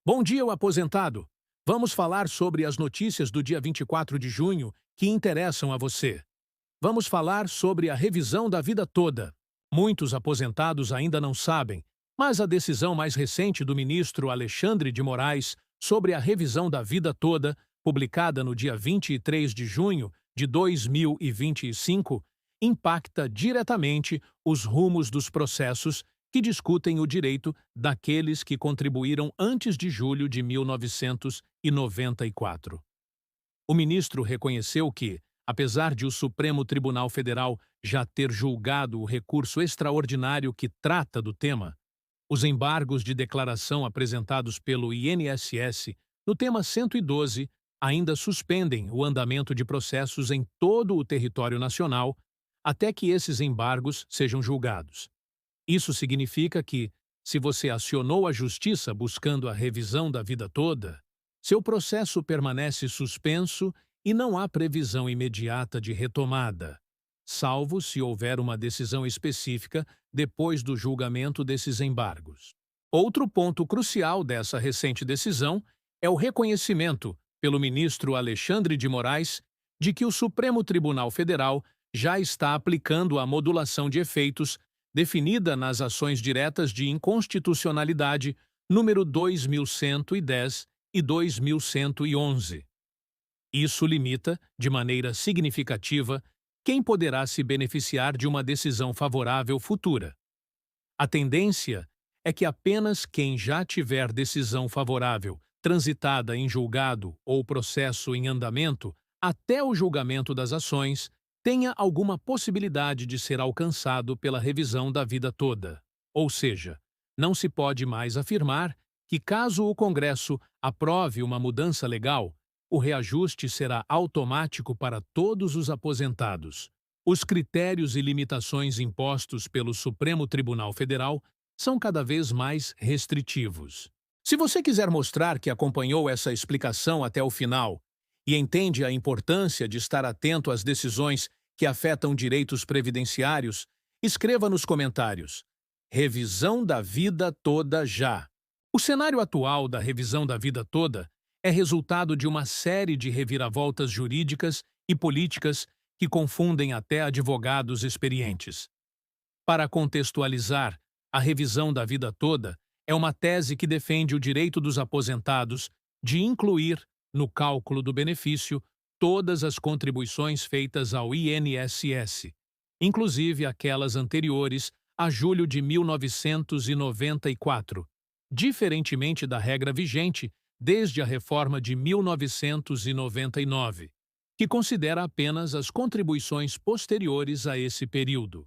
Bom dia, o aposentado! Vamos falar sobre as notícias do dia 24 de junho que interessam a você. Vamos falar sobre a revisão da vida toda. Muitos aposentados ainda não sabem, mas a decisão mais recente do ministro Alexandre de Moraes sobre a revisão da vida toda, publicada no dia 23 de junho de 2025, impacta diretamente os rumos dos processos que discutem o direito daqueles que contribuíram antes de julho de 1994. O ministro reconheceu que, apesar de o Supremo Tribunal Federal já ter julgado o recurso extraordinário que trata do tema, os embargos de declaração apresentados pelo INSS no tema 112 ainda suspendem o andamento de processos em todo o território nacional até que esses embargos sejam julgados. Isso significa que, se você acionou a justiça buscando a revisão da vida toda, seu processo permanece suspenso e não há previsão imediata de retomada, salvo se houver uma decisão específica depois do julgamento desses embargos. Outro ponto crucial dessa recente decisão é o reconhecimento, pelo ministro Alexandre de Moraes, de que o Supremo Tribunal Federal já está aplicando a modulação de efeitos definida nas ações diretas de inconstitucionalidade número 2110 e 2111. Isso limita, de maneira significativa, quem poderá se beneficiar de uma decisão favorável futura. A tendência é que apenas quem já tiver decisão favorável transitada em julgado ou processo em andamento até o julgamento das ações tenha alguma possibilidade de ser alcançado pela revisão da vida toda. Ou seja, não se pode mais afirmar que, caso o Congresso aprove uma mudança legal, o reajuste será automático para todos os aposentados. Os critérios e limitações impostos pelo Supremo Tribunal Federal são cada vez mais restritivos. Se você quiser mostrar que acompanhou essa explicação até o final e entende a importância de estar atento às decisões que afetam direitos previdenciários, escreva nos comentários: revisão da vida toda já. O cenário atual da revisão da vida toda é resultado de uma série de reviravoltas jurídicas e políticas que confundem até advogados experientes. Para contextualizar, a revisão da vida toda é uma tese que defende o direito dos aposentados de incluir, no cálculo do benefício, todas as contribuições feitas ao INSS, inclusive aquelas anteriores a julho de 1994, diferentemente da regra vigente desde a reforma de 1999, que considera apenas as contribuições posteriores a esse período.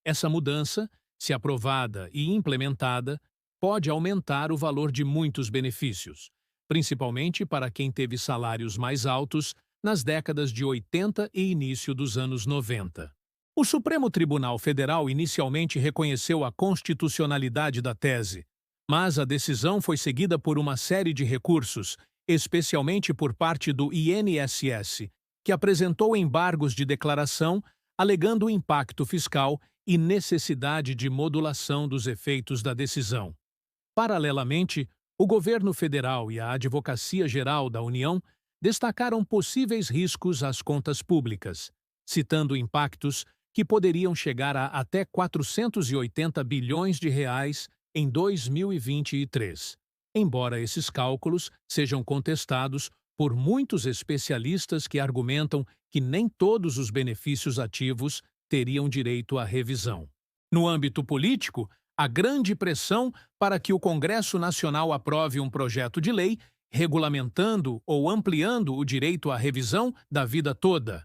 Essa mudança, se aprovada e implementada, pode aumentar o valor de muitos benefícios, principalmente para quem teve salários mais altos nas décadas de 80 e início dos anos 90. O Supremo Tribunal Federal inicialmente reconheceu a constitucionalidade da tese, mas a decisão foi seguida por uma série de recursos, especialmente por parte do INSS, que apresentou embargos de declaração alegando impacto fiscal e necessidade de modulação dos efeitos da decisão. Paralelamente, o governo federal e a Advocacia Geral da União destacaram possíveis riscos às contas públicas, citando impactos que poderiam chegar a até 480 bilhões de reais em 2023, embora esses cálculos sejam contestados por muitos especialistas que argumentam que nem todos os benefícios ativos teriam direito à revisão. No âmbito político, há grande pressão para que o Congresso Nacional aprove um projeto de lei regulamentando ou ampliando o direito à revisão da vida toda.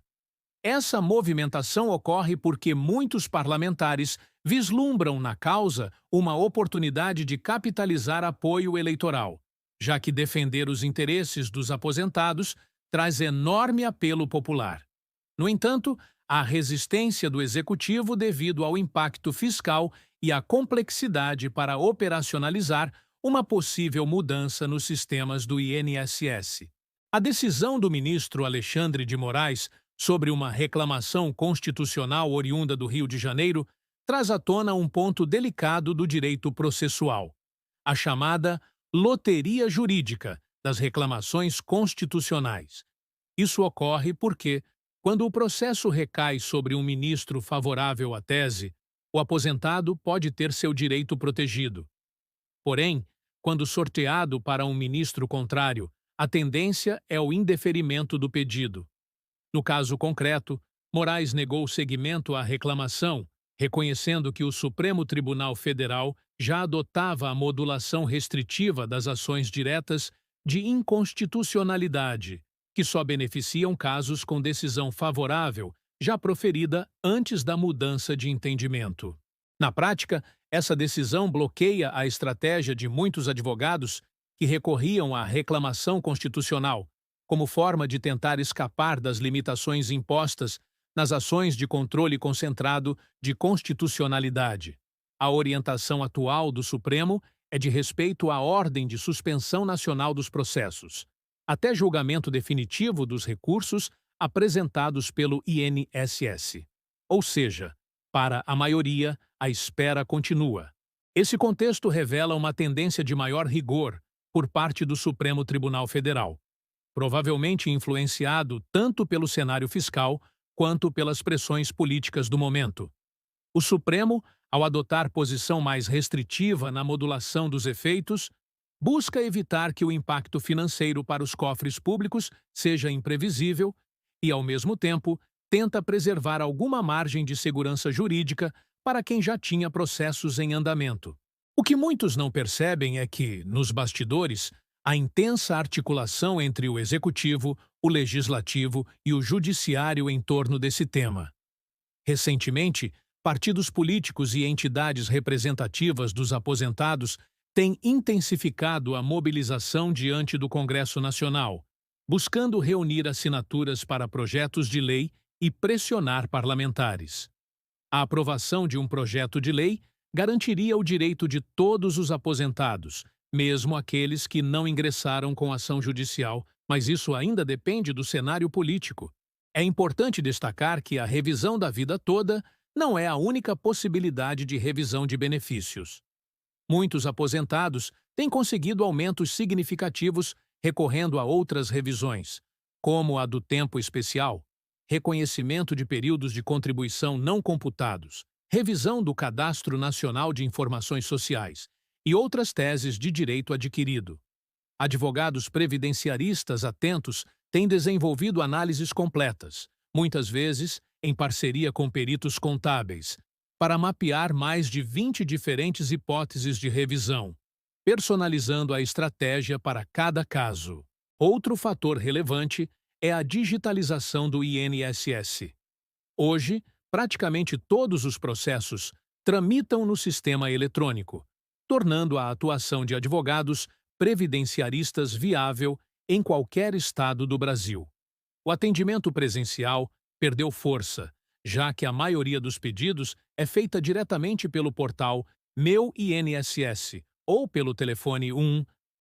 Essa movimentação ocorre porque muitos parlamentares vislumbram na causa uma oportunidade de capitalizar apoio eleitoral, já que defender os interesses dos aposentados traz enorme apelo popular. No entanto, há resistência do Executivo devido ao impacto fiscal e à complexidade para operacionalizar uma possível mudança nos sistemas do INSS. A decisão do ministro Alexandre de Moraes sobre uma reclamação constitucional oriunda do Rio de Janeiro traz à tona um ponto delicado do direito processual, a chamada loteria jurídica das reclamações constitucionais. Isso ocorre porque, quando o processo recai sobre um ministro favorável à tese, o aposentado pode ter seu direito protegido. Porém, quando sorteado para um ministro contrário, a tendência é o indeferimento do pedido. No caso concreto, Moraes negou seguimento à reclamação, reconhecendo que o Supremo Tribunal Federal já adotava a modulação restritiva das ações diretas de inconstitucionalidade, que só beneficiam casos com decisão favorável, já proferida antes da mudança de entendimento. Na prática, essa decisão bloqueia a estratégia de muitos advogados que recorriam à reclamação constitucional, como forma de tentar escapar das limitações impostas nas ações de controle concentrado de constitucionalidade. A orientação atual do Supremo é de respeito à ordem de suspensão nacional dos processos, até julgamento definitivo dos recursos apresentados pelo INSS. Ou seja, para a maioria, a espera continua. Esse contexto revela uma tendência de maior rigor por parte do Supremo Tribunal Federal, provavelmente influenciado tanto pelo cenário fiscal quanto pelas pressões políticas do momento. O Supremo, ao adotar posição mais restritiva na modulação dos efeitos, busca evitar que o impacto financeiro para os cofres públicos seja imprevisível e, ao mesmo tempo, tenta preservar alguma margem de segurança jurídica para quem já tinha processos em andamento. O que muitos não percebem é que, nos bastidores, a intensa articulação entre o Executivo, o Legislativo e o Judiciário em torno desse tema. Recentemente, partidos políticos e entidades representativas dos aposentados têm intensificado a mobilização diante do Congresso Nacional, buscando reunir assinaturas para projetos de lei e pressionar parlamentares. A aprovação de um projeto de lei garantiria o direito de todos os aposentados, mesmo aqueles que não ingressaram com ação judicial, mas isso ainda depende do cenário político. É importante destacar que a revisão da vida toda não é a única possibilidade de revisão de benefícios. Muitos aposentados têm conseguido aumentos significativos recorrendo a outras revisões, como a do tempo especial, reconhecimento de períodos de contribuição não computados, revisão do Cadastro Nacional de Informações Sociais e outras teses de direito adquirido. Advogados previdenciaristas atentos têm desenvolvido análises completas, muitas vezes em parceria com peritos contábeis, para mapear mais de 20 diferentes hipóteses de revisão, personalizando a estratégia para cada caso. Outro fator relevante é a digitalização do INSS. Hoje, praticamente todos os processos tramitam no sistema eletrônico, tornando a atuação de advogados previdenciaristas viável em qualquer estado do Brasil. O atendimento presencial perdeu força, já que a maioria dos pedidos é feita diretamente pelo portal Meu INSS ou pelo telefone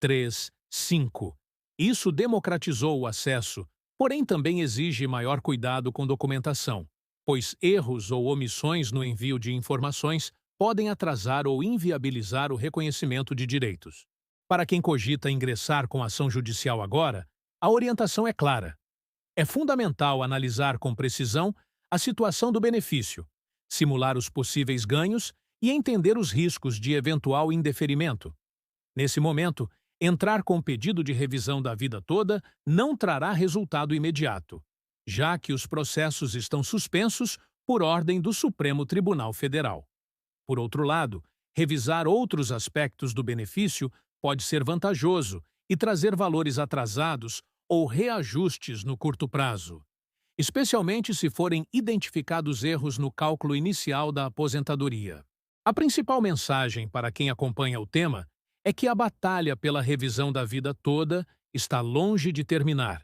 135. Isso democratizou o acesso, porém também exige maior cuidado com documentação, pois erros ou omissões no envio de informações podem atrasar ou inviabilizar o reconhecimento de direitos. Para quem cogita ingressar com ação judicial agora, a orientação é clara. É fundamental analisar com precisão a situação do benefício, simular os possíveis ganhos e entender os riscos de eventual indeferimento. Nesse momento, entrar com pedido de revisão da vida toda não trará resultado imediato, já que os processos estão suspensos por ordem do Supremo Tribunal Federal. Por outro lado, revisar outros aspectos do benefício pode ser vantajoso e trazer valores atrasados ou reajustes no curto prazo, especialmente se forem identificados erros no cálculo inicial da aposentadoria. A principal mensagem para quem acompanha o tema é que a batalha pela revisão da vida toda está longe de terminar,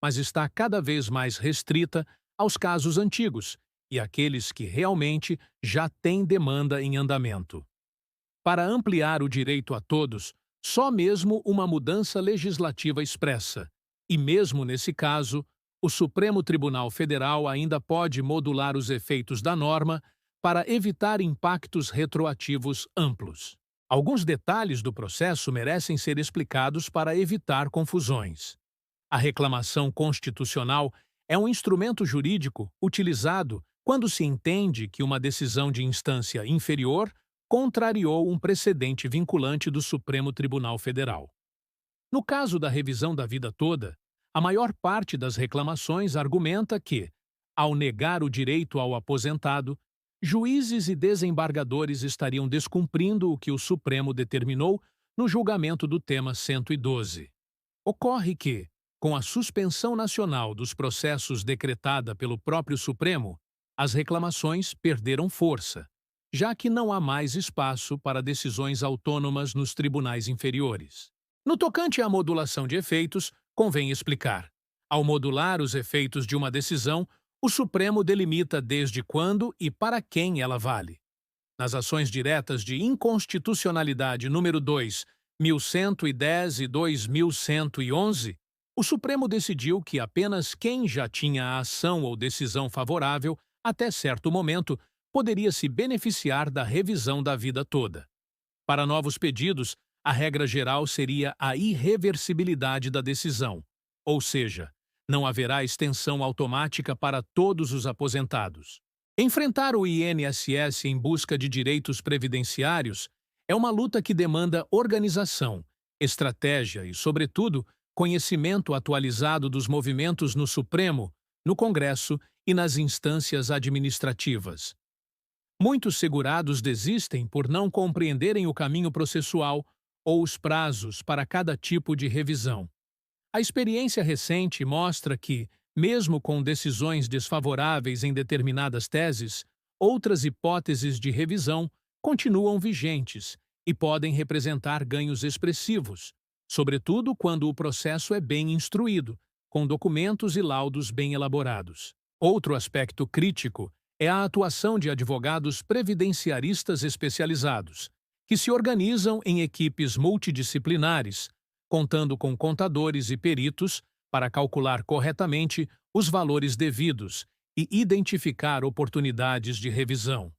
mas está cada vez mais restrita aos casos antigos e àqueles que realmente já têm demanda em andamento. Para ampliar o direito a todos, só mesmo uma mudança legislativa expressa, e mesmo nesse caso, o Supremo Tribunal Federal ainda pode modular os efeitos da norma para evitar impactos retroativos amplos. Alguns detalhes do processo merecem ser explicados para evitar confusões. A reclamação constitucional é um instrumento jurídico utilizado quando se entende que uma decisão de instância inferior contrariou um precedente vinculante do Supremo Tribunal Federal. No caso da revisão da vida toda, a maior parte das reclamações argumenta que, ao negar o direito ao aposentado, juízes e desembargadores estariam descumprindo o que o Supremo determinou no julgamento do tema 112. Ocorre que, com a suspensão nacional dos processos decretada pelo próprio Supremo, as reclamações perderam força, já que não há mais espaço para decisões autônomas nos tribunais inferiores. No tocante à modulação de efeitos, convém explicar. Ao modular os efeitos de uma decisão, o Supremo delimita desde quando e para quem ela vale. Nas ações diretas de inconstitucionalidade número 2, 1110 e 2111, o Supremo decidiu que apenas quem já tinha a ação ou decisão favorável, até certo momento, poderia se beneficiar da revisão da vida toda. Para novos pedidos, a regra geral seria a irreversibilidade da decisão, ou seja, não haverá extensão automática para todos os aposentados. Enfrentar o INSS em busca de direitos previdenciários é uma luta que demanda organização, estratégia e, sobretudo, conhecimento atualizado dos movimentos no Supremo, no Congresso e nas instâncias administrativas. Muitos segurados desistem por não compreenderem o caminho processual ou os prazos para cada tipo de revisão. A experiência recente mostra que, mesmo com decisões desfavoráveis em determinadas teses, outras hipóteses de revisão continuam vigentes e podem representar ganhos expressivos, sobretudo quando o processo é bem instruído, com documentos e laudos bem elaborados. Outro aspecto crítico é a atuação de advogados previdenciaristas especializados, que se organizam em equipes multidisciplinares, contando com contadores e peritos para calcular corretamente os valores devidos e identificar oportunidades de revisão.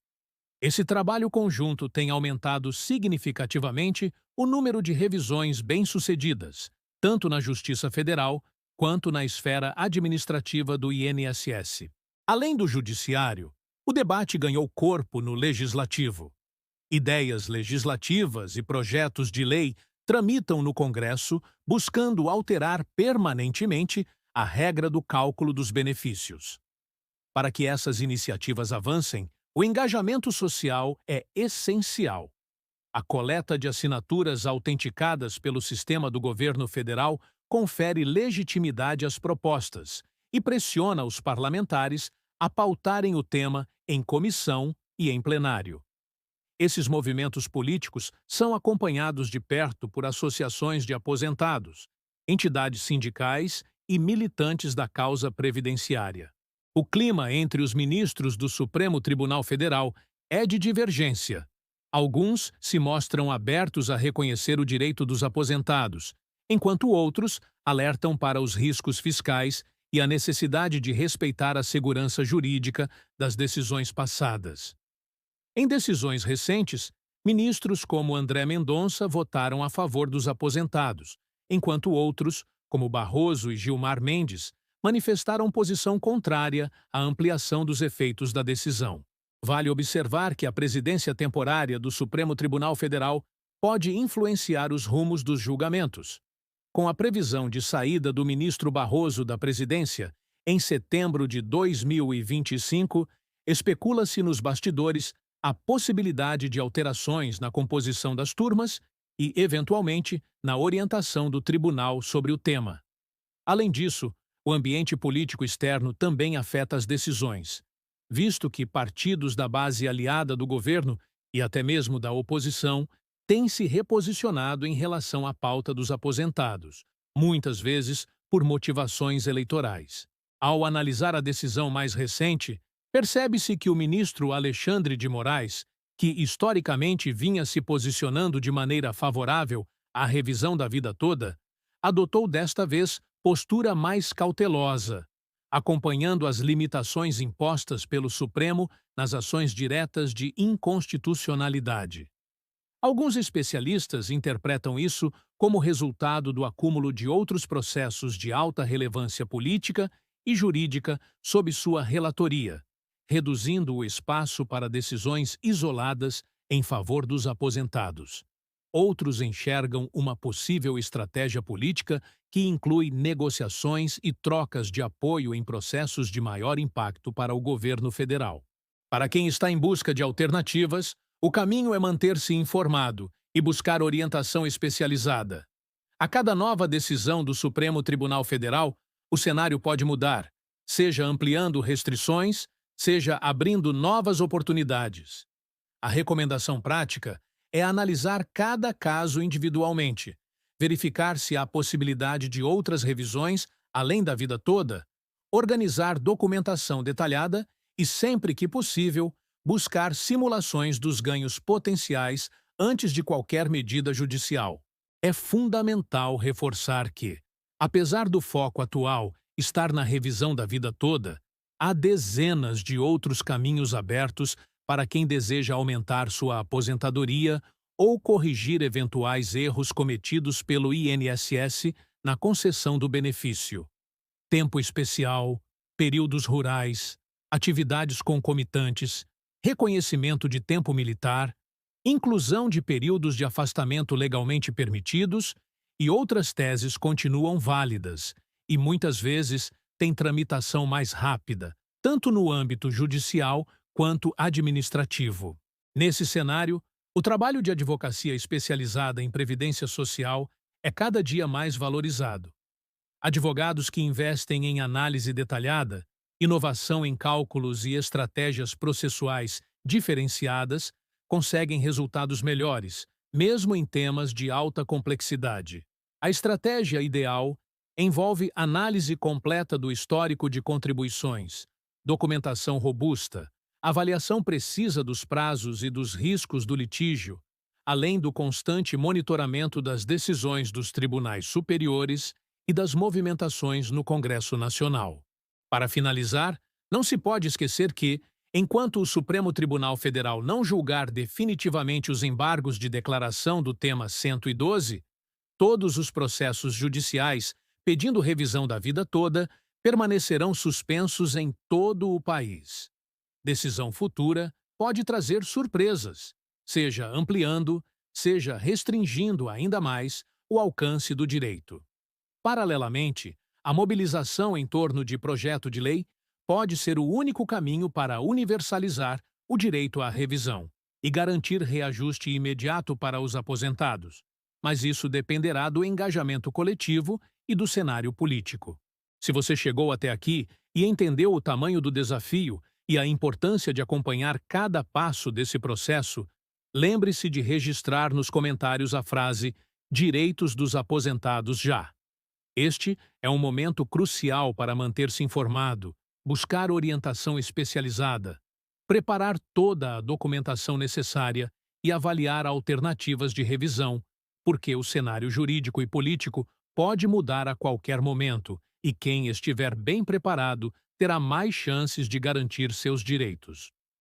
Esse trabalho conjunto tem aumentado significativamente o número de revisões bem-sucedidas, tanto na Justiça Federal quanto na esfera administrativa do INSS. Além do Judiciário, o debate ganhou corpo no Legislativo. Ideias legislativas e projetos de lei tramitam no Congresso buscando alterar permanentemente a regra do cálculo dos benefícios. Para que essas iniciativas avancem, o engajamento social é essencial. A coleta de assinaturas autenticadas pelo sistema do governo federal confere legitimidade às propostas e pressiona os parlamentares a pautarem o tema em comissão e em plenário. Esses movimentos políticos são acompanhados de perto por associações de aposentados, entidades sindicais e militantes da causa previdenciária. O clima entre os ministros do Supremo Tribunal Federal é de divergência. Alguns se mostram abertos a reconhecer o direito dos aposentados, enquanto outros alertam para os riscos fiscais e a necessidade de respeitar a segurança jurídica das decisões passadas. Em decisões recentes, ministros como André Mendonça votaram a favor dos aposentados, enquanto outros, como Barroso e Gilmar Mendes, manifestaram posição contrária à ampliação dos efeitos da decisão. Vale observar que a presidência temporária do Supremo Tribunal Federal pode influenciar os rumos dos julgamentos. Com a previsão de saída do ministro Barroso da presidência em setembro de 2025, especula-se nos bastidores a possibilidade de alterações na composição das turmas e, eventualmente, na orientação do tribunal sobre o tema. Além disso, o ambiente político externo também afeta as decisões, visto que partidos da base aliada do governo e até mesmo da oposição têm se reposicionado em relação à pauta dos aposentados, muitas vezes por motivações eleitorais. Ao analisar a decisão mais recente, percebe-se que o ministro Alexandre de Moraes, que historicamente vinha se posicionando de maneira favorável à revisão da vida toda, adotou desta vez postura mais cautelosa, acompanhando as limitações impostas pelo Supremo nas ações diretas de inconstitucionalidade. Alguns especialistas interpretam isso como resultado do acúmulo de outros processos de alta relevância política e jurídica sob sua relatoria, reduzindo o espaço para decisões isoladas em favor dos aposentados. Outros enxergam uma possível estratégia política que inclui negociações e trocas de apoio em processos de maior impacto para o governo federal. Para quem está em busca de alternativas, o caminho é manter-se informado e buscar orientação especializada. A cada nova decisão do Supremo Tribunal Federal, o cenário pode mudar, seja ampliando restrições, seja abrindo novas oportunidades. A recomendação prática é analisar cada caso individualmente, verificar se há possibilidade de outras revisões além da vida toda, organizar documentação detalhada e, sempre que possível, buscar simulações dos ganhos potenciais antes de qualquer medida judicial. É fundamental reforçar que, apesar do foco atual estar na revisão da vida toda, há dezenas de outros caminhos abertos para quem deseja aumentar sua aposentadoria ou corrigir eventuais erros cometidos pelo INSS na concessão do benefício. Tempo especial, períodos rurais, atividades concomitantes, reconhecimento de tempo militar, inclusão de períodos de afastamento legalmente permitidos e outras teses continuam válidas e muitas vezes têm tramitação mais rápida, tanto no âmbito judicial quanto administrativo. Nesse cenário, o trabalho de advocacia especializada em previdência social é cada dia mais valorizado. Advogados que investem em análise detalhada, inovação em cálculos e estratégias processuais diferenciadas conseguem resultados melhores, mesmo em temas de alta complexidade. A estratégia ideal envolve análise completa do histórico de contribuições, documentação robusta, avaliação precisa dos prazos e dos riscos do litígio, além do constante monitoramento das decisões dos tribunais superiores e das movimentações no Congresso Nacional. Para finalizar, não se pode esquecer que, enquanto o Supremo Tribunal Federal não julgar definitivamente os embargos de declaração do tema 112, todos os processos judiciais pedindo revisão da vida toda permanecerão suspensos em todo o país. Decisão futura pode trazer surpresas, seja ampliando, seja restringindo ainda mais o alcance do direito. Paralelamente, a mobilização em torno de projeto de lei pode ser o único caminho para universalizar o direito à revisão e garantir reajuste imediato para os aposentados, mas isso dependerá do engajamento coletivo e do cenário político. Se você chegou até aqui e entendeu o tamanho do desafio e a importância de acompanhar cada passo desse processo, lembre-se de registrar nos comentários a frase "Direitos dos aposentados já". Este é um momento crucial para manter-se informado, buscar orientação especializada, preparar toda a documentação necessária e avaliar alternativas de revisão, porque o cenário jurídico e político pode mudar a qualquer momento e quem estiver bem preparado terá mais chances de garantir seus direitos.